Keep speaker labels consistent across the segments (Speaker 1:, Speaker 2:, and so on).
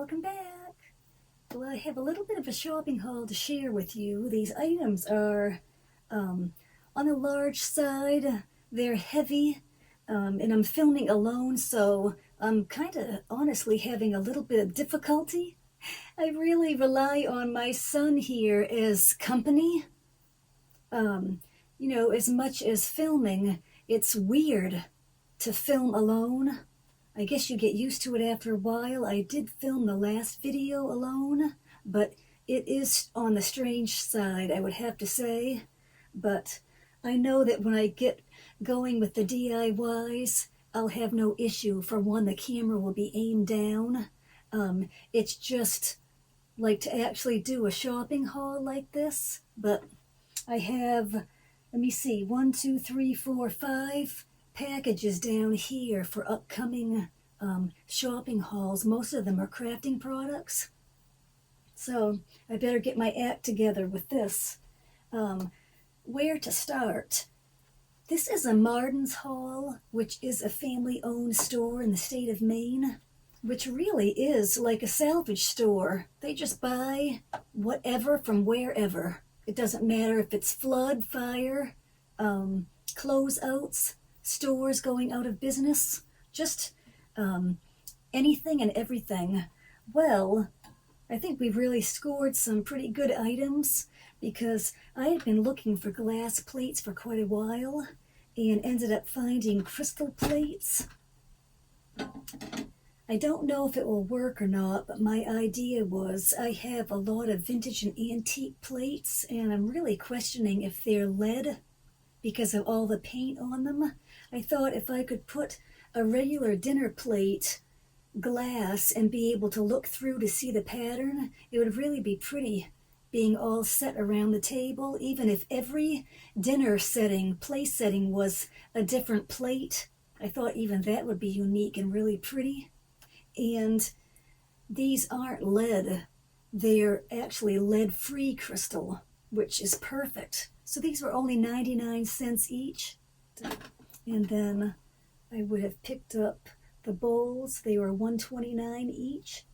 Speaker 1: welcome back. Well, I have a little bit of a shopping haul to share with you. These items are on the large side. They're heavy, and I'm filming alone, so I'm kind of honestly having a little bit of difficulty. I really rely on my son here as company. As much as filming, it's weird to film alone. I guess you get used to it after a while. I did film the last video alone, but it is on the strange side, I would have to say. But I know that when I get going with the DIYs, I'll have no issue. For one, the camera will be aimed down. It's just like to actually do a shopping haul like this. But I have, let me see, 1, 2, 3, 4, 5 packages down here for upcoming shopping hauls. Most of them are crafting products, so I better get my act together with this. Where to start? This is a Marden's haul, which is a family-owned store in the state of Maine, which really is like a salvage store. They just buy whatever from wherever. It doesn't matter if it's flood, fire, closeouts, stores going out of business, just anything and everything. Well, I think we've really scored some pretty good items because I had been looking for glass plates for quite a while and ended up finding crystal plates. I don't know if it will work or not, but my idea was I have a lot of vintage and antique plates, and I'm really questioning if they're lead because of all the paint on them. I thought if I could put a regular dinner plate glass and be able to look through to see the pattern, it would really be pretty being all set around the table, even if every dinner setting, place setting was a different plate. I thought even that would be unique and really pretty. And these aren't lead. They're actually lead-free crystal, which is perfect. So these were only 99 cents each. And then I would have picked up the bowls. They were $1.29 each.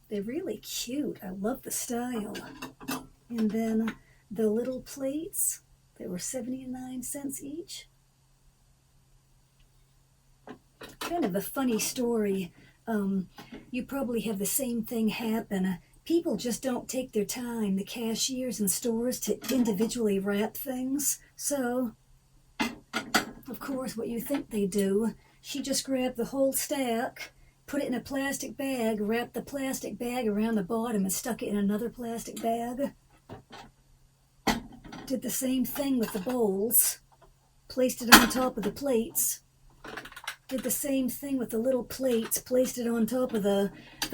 Speaker 1: They're really cute. I love the style. And then the little plates, they were 79 cents each. Kind of a funny story. You probably have the same thing happen. People just don't take their time, the cashiers in stores, to individually wrap things. So, of course, what you think they do, she just grabbed the whole stack, put it in a plastic bag, wrapped the plastic bag around the bottom and stuck it in another plastic bag. Did the same thing with the bowls, placed it on top of the plates. Did the same thing with the little plates, placed it on top of the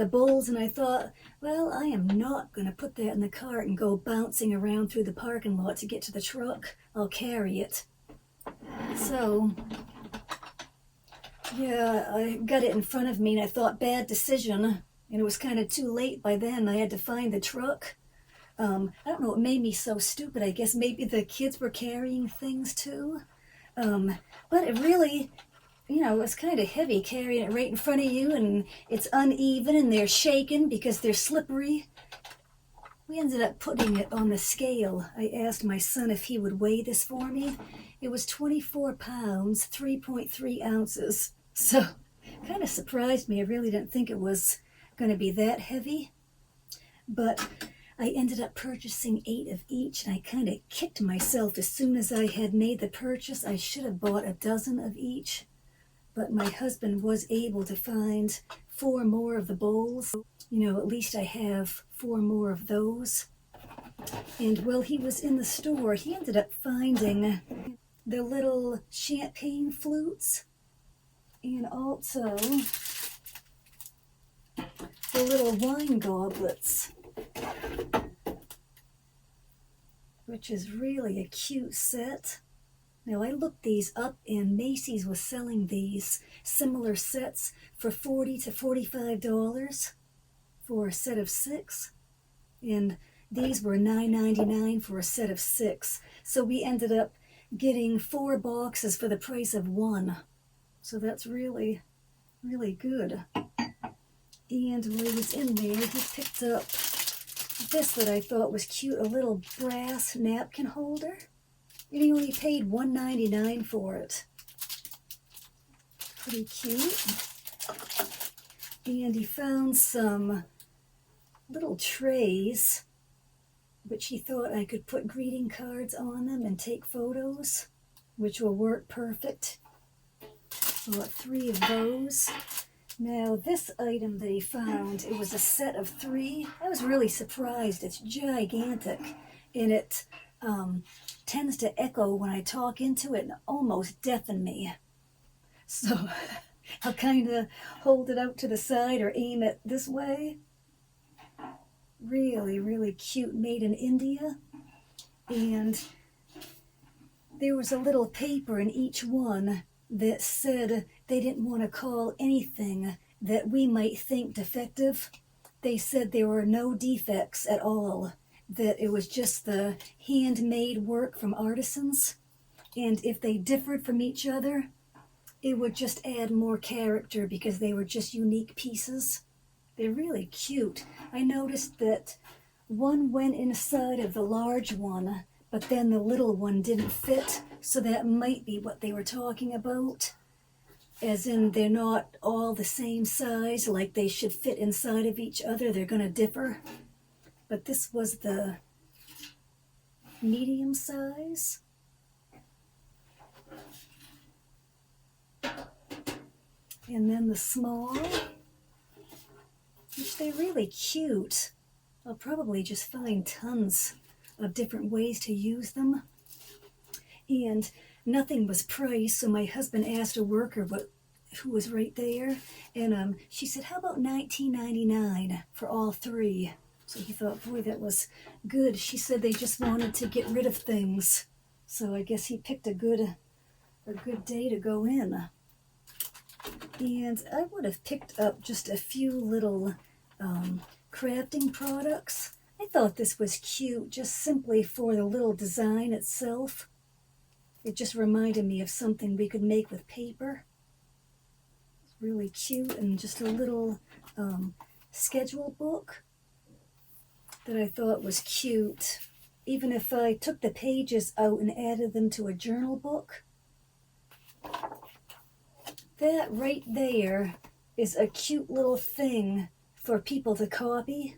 Speaker 1: bowls, and I thought, well, I am not going to put that in the cart and go bouncing around through the parking lot to get to the truck. I'll carry it. So, yeah, I got it in front of me, and I thought, bad decision, and it was kind of too late by then. I had to find the truck. I don't know what made me so stupid. I guess maybe the kids were carrying things too. But it really... it's kind of heavy carrying it right in front of you, and it's uneven, and they're shaking because they're slippery. We ended up putting it on the scale. I asked my son if he would weigh this for me. It was 24 pounds, 3.3 ounces. So, kind of surprised me. I really didn't think it was going to be that heavy. But I ended up purchasing 8 of each, and I kind of kicked myself as soon as I had made the purchase. I should have bought a dozen of each. But my husband was able to find 4 more of the bowls. At least I have 4 more of those. And while he was in the store, he ended up finding the little champagne flutes and also the little wine goblets, which is really a cute set. Now, I looked these up, and Macy's was selling these similar sets for $40 to $45 for a set of 6. And these were $9.99 for a set of 6. So we ended up getting 4 boxes for the price of 1. So that's really, really good. And while he was in there, he picked up this that I thought was cute, a little brass napkin holder. And he only paid $1.99 for it. Pretty cute. And he found some little trays, which he thought I could put greeting cards on them and take photos, which will work perfect. Bought 3 of those. Now this item that he found, it was a set of 3. I was really surprised. It's gigantic, and it tends to echo when I talk into it and almost deafen me. So I'll kind of hold it out to the side or aim it this way. Really, really cute, made in India. And there was a little paper in each one that said they didn't want to call anything that we might think defective. They said there were no defects at all, that it was just the handmade work from artisans. And if they differed from each other, it would just add more character because they were just unique pieces. They're really cute. I noticed that one went inside of the large one, but then the little one didn't fit, so that might be what they were talking about. As in, they're not all the same size, like they should fit inside of each other. They're going to differ. But this was the medium size. And then the small, which they're really cute. I'll probably just find tons of different ways to use them. And nothing was priced, so my husband asked a worker who was right there, and she said, how about $19.99 for all 3? So he thought, boy, that was good. She said they just wanted to get rid of things, so I guess he picked a good day to go in. And I would have picked up just a few little crafting products. I thought this was cute, just simply for the little design itself. It just reminded me of something we could make with paper. It's really cute, and just a little schedule book that I thought was cute. Even if I took the pages out and added them to a journal book. That right there is a cute little thing for people to copy,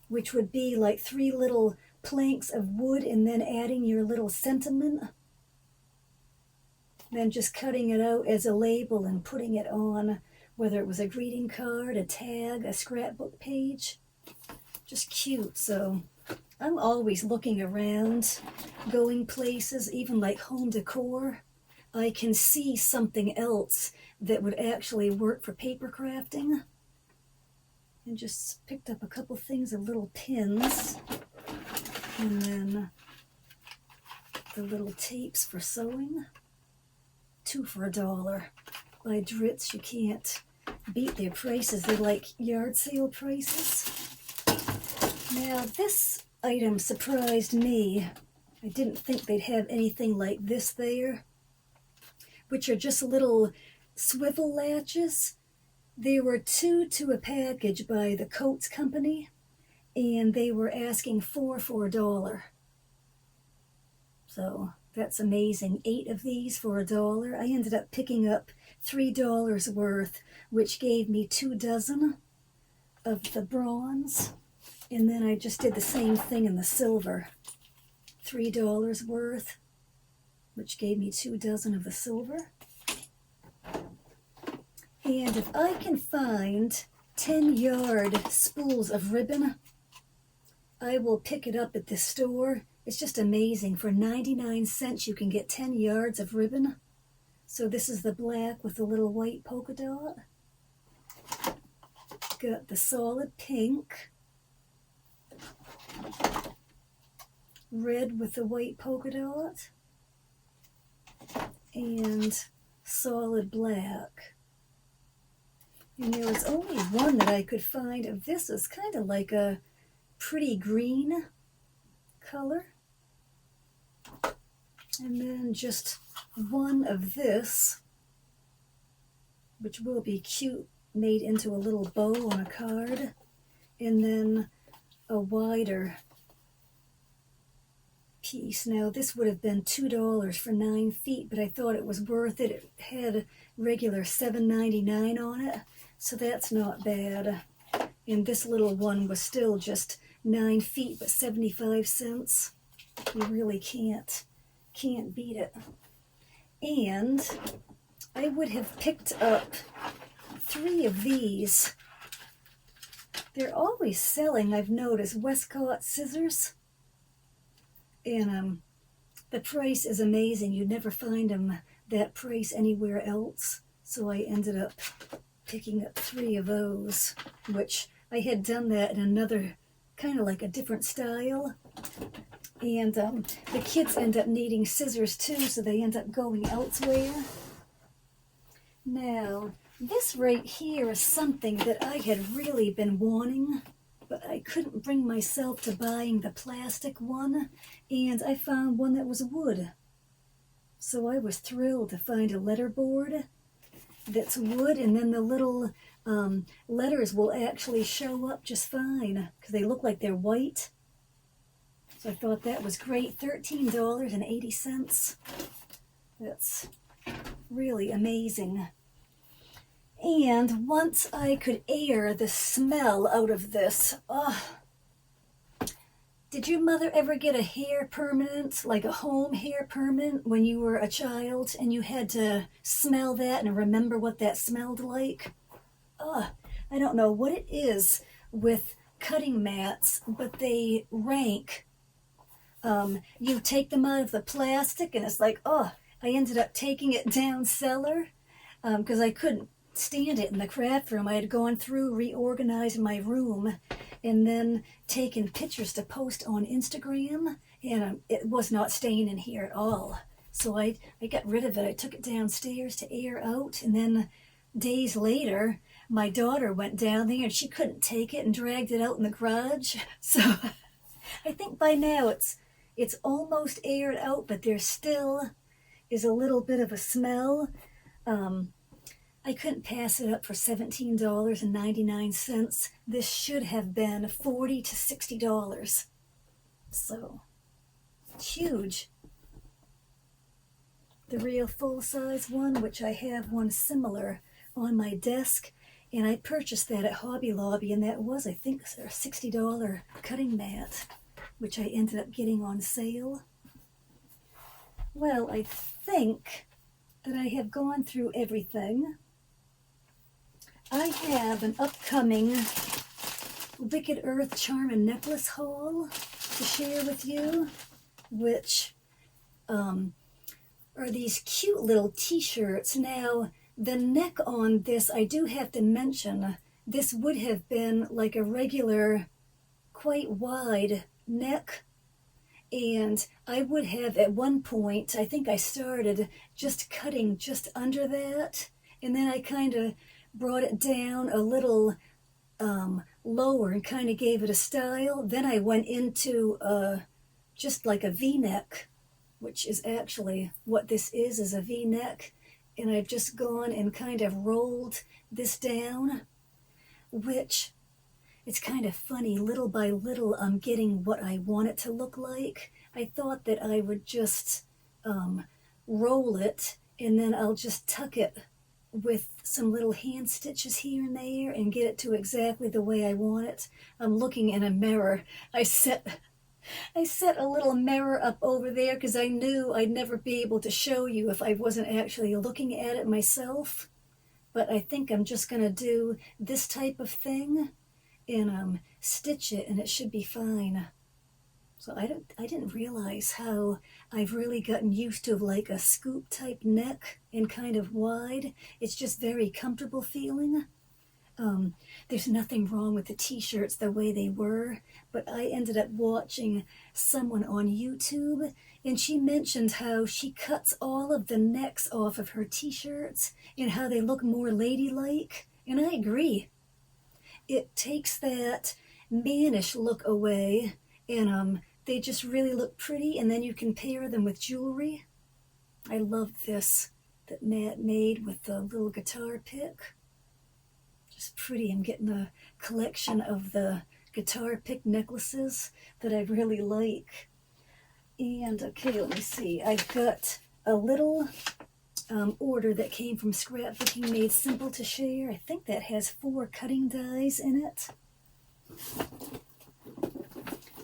Speaker 1: which would be like 3 little planks of wood and then adding your little sentiment. Then just cutting it out as a label and putting it on, whether it was a greeting card, a tag, a scrapbook page. Just cute. So I'm always looking around, going places, even like home decor. I can see something else that would actually work for paper crafting. And just picked up a couple things of little pins. And then the little tapes for sewing. 2 for $1. By Dritz, you can't beat their prices. They're like yard sale prices. Now this item surprised me. I didn't think they'd have anything like this there, which are just little swivel latches. There were 2 to a package by the Coats Company, and they were asking 4 for $1. So that's amazing. 8 of these for $1. I ended up picking up $3 worth, which gave me 2 dozen of the bronze. And then I just did the same thing in the silver. $3 worth, which gave me 2 dozen of the silver. And if I can find 10-yard spools of ribbon, I will pick it up at this store. It's just amazing. For 99 cents, you can get 10 yards of ribbon. So this is the black with the little white polka dot. Got the solid pink. Red with the white polka dot. And solid black. And there was only one that I could find of this. Is kind of like a pretty green color. And then just one of this, which will be cute made into a little bow on a card, and then a wider piece. Now this would have been $2 for 9 feet, but I thought it was worth it. It had regular $7.99 on it, so that's not bad. And this little one was still just 9 feet, but 75 cents. You really can't beat it. And I would have picked up 3 of these. They're always selling, I've noticed, Westcott scissors. And the price is amazing. You'd never find them that price anywhere else. So I ended up picking up 3 of those, which I had done that in another, kind of like a different style. And the kids end up needing scissors too, so they end up going elsewhere. Now, this right here is something that I had really been wanting, but I couldn't bring myself to buying the plastic one, and I found one that was wood. So I was thrilled to find a letterboard that's wood, and then the little letters will actually show up just fine, because they look like they're white. So I thought that was great. $13.80. That's really amazing. And once I could air the smell out of this, did your mother ever get a hair permanent, like a home hair permanent when you were a child, and you had to smell that and remember what that smelled like? I don't know what it is with cutting mats, but they rank. You take them out of the plastic and it's like, I ended up taking it down cellar because I couldn't stand it in the craft room. I had gone through reorganizing my room and then taken pictures to post on Instagram, and it was not staying in here at all. So I got rid of it. I took it downstairs to air out, and then days later my daughter went down there and she couldn't take it and dragged it out in the garage. So I think by now it's almost aired out, but there still is a little bit of a smell. I couldn't pass it up for $17.99. This should have been $40 to $60. So, huge. The real full-size one, which I have one similar on my desk, and I purchased that at Hobby Lobby, and that was, I think, a $60 cutting mat, which I ended up getting on sale. Well, I think that I have gone through everything. I have an upcoming Wicked Earth Charm and Necklace haul to share with you, which are these cute little t-shirts. Now, the neck on this, I do have to mention, this would have been like a regular, quite wide neck, and I would have at one point, I think I started just cutting just under that, and then I kind of brought it down a little lower and kind of gave it a style. Then I went into just like a V-neck, which is actually what this is a V-neck, and I've just gone and kind of rolled this down, which it's kind of funny. Little by little, I'm getting what I want it to look like. I thought that I would just roll it, and then I'll just tuck it with some little hand stitches here and there and get it to exactly the way I want it. I'm looking in a mirror. I set a little mirror up over there because I knew I'd never be able to show you if I wasn't actually looking at it myself. But I think I'm just going to do this type of thing and stitch it, and it should be fine. So I didn't realize how I've really gotten used to like a scoop type neck and kind of wide. It's just very comfortable feeling. There's nothing wrong with the t-shirts the way they were, but I ended up watching someone on YouTube, and she mentioned how she cuts all of the necks off of her t-shirts and how they look more ladylike, and I agree. It takes that mannish look away, and they just really look pretty, and then you can pair them with jewelry. I love this that Matt made with the little guitar pick. It's pretty. I'm getting a collection of the guitar pick necklaces that I really like. And okay, let me see. I've got a little order that came from Scrapbooking Made Simple to Share. I think that has 4 cutting dies in it.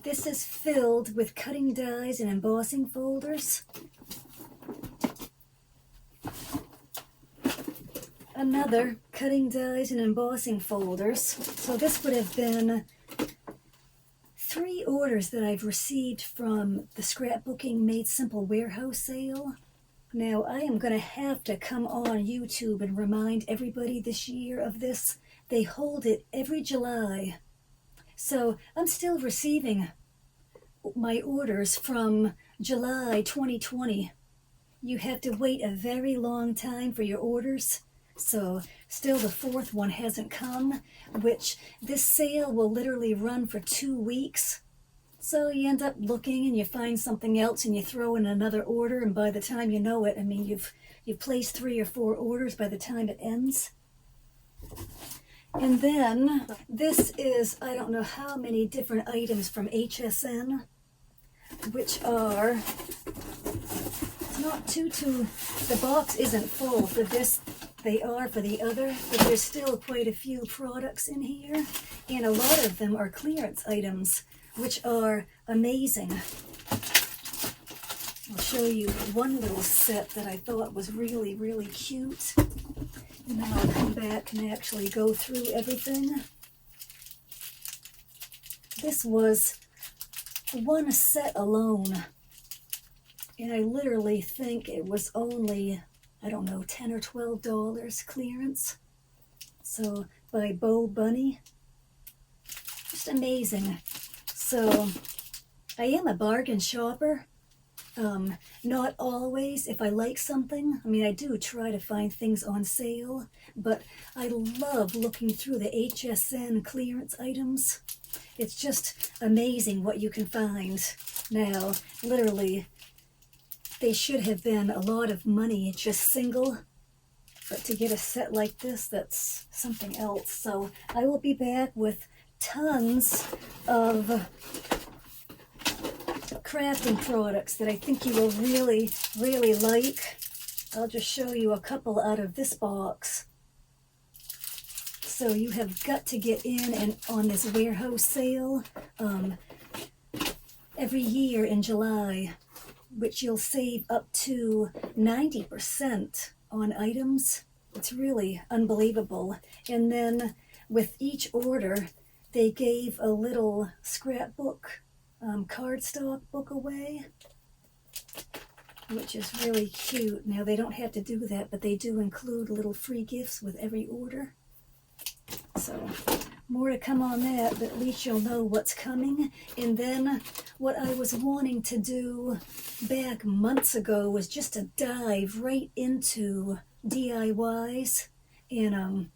Speaker 1: This is filled with cutting dies and embossing folders. Another cutting dies and embossing folders. So this would have been 3 orders that I've received from the Scrapbooking Made Simple warehouse sale. Now I am going to have to come on YouTube and remind everybody this year of this. They hold it every July. So I'm still receiving my orders from July 2020. You have to wait a very long time for your orders. So still the 4th one hasn't come, which this sale will literally run for 2 weeks. So you end up looking and you find something else and you throw in another order, and by the time you know it, I mean, you've placed 3 or 4 orders by the time it ends. And then this is, I don't know how many different items from HSN, which are, it's not too, the box isn't full for this. They are for the other, but there's still quite a few products in here, and a lot of them are clearance items, which are amazing. I'll show you one little set that I thought was really, really cute, and then I'll come back and actually go through everything. This was one set alone, and I literally think it was only, I don't know, $10 or $12 clearance. So by Bo Bunny. Just amazing. So I am a bargain shopper. Not always if I like something. I mean, I do try to find things on sale, but I love looking through the HSN clearance items. It's just amazing what you can find. Now, literally, they should have been a lot of money just single, but to get a set like this, that's something else. So I will be back with tons of crafting products that I think you will really, really like. I'll just show you a couple out of this box. So you have got to get in and on this warehouse sale every year in July, which you'll save up to 90% on items. It's really unbelievable. And then with each order, they gave a little scrapbook, cardstock book away, which is really cute. Now, they don't have to do that, but they do include little free gifts with every order. So more to come on that, but at least you'll know what's coming. And then what I was wanting to do back months ago was just to dive right into DIYs, and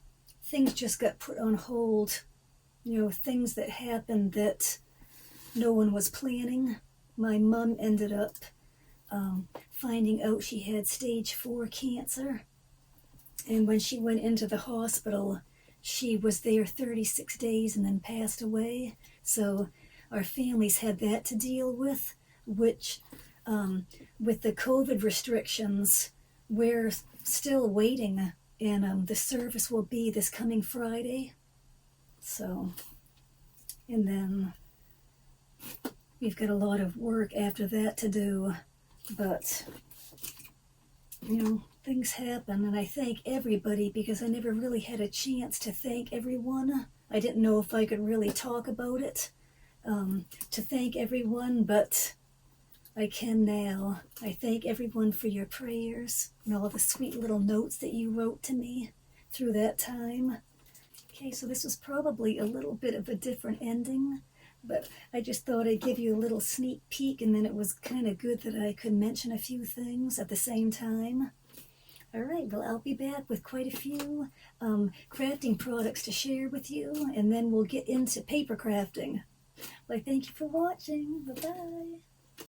Speaker 1: things just got put on hold. You know, things that happened that no one was planning. My mom ended up finding out she had stage 4 cancer, and when she went into the hospital, she was there 36 days and then passed away. So our families had that to deal with, which with the COVID restrictions, we're still waiting, and the service will be this coming Friday. So, and then we've got a lot of work after that to do, but, you know, things happen, and I thank everybody because I never really had a chance to thank everyone. I didn't know if I could really talk about it, to thank everyone, but I can now. I thank everyone for your prayers and all the sweet little notes that you wrote to me through that time. Okay, so this was probably a little bit of a different ending, but I just thought I'd give you a little sneak peek, and then it was kind of good that I could mention a few things at the same time. All right, well, I'll be back with quite a few crafting products to share with you, and then we'll get into paper crafting. Well, thank you for watching. Bye-bye.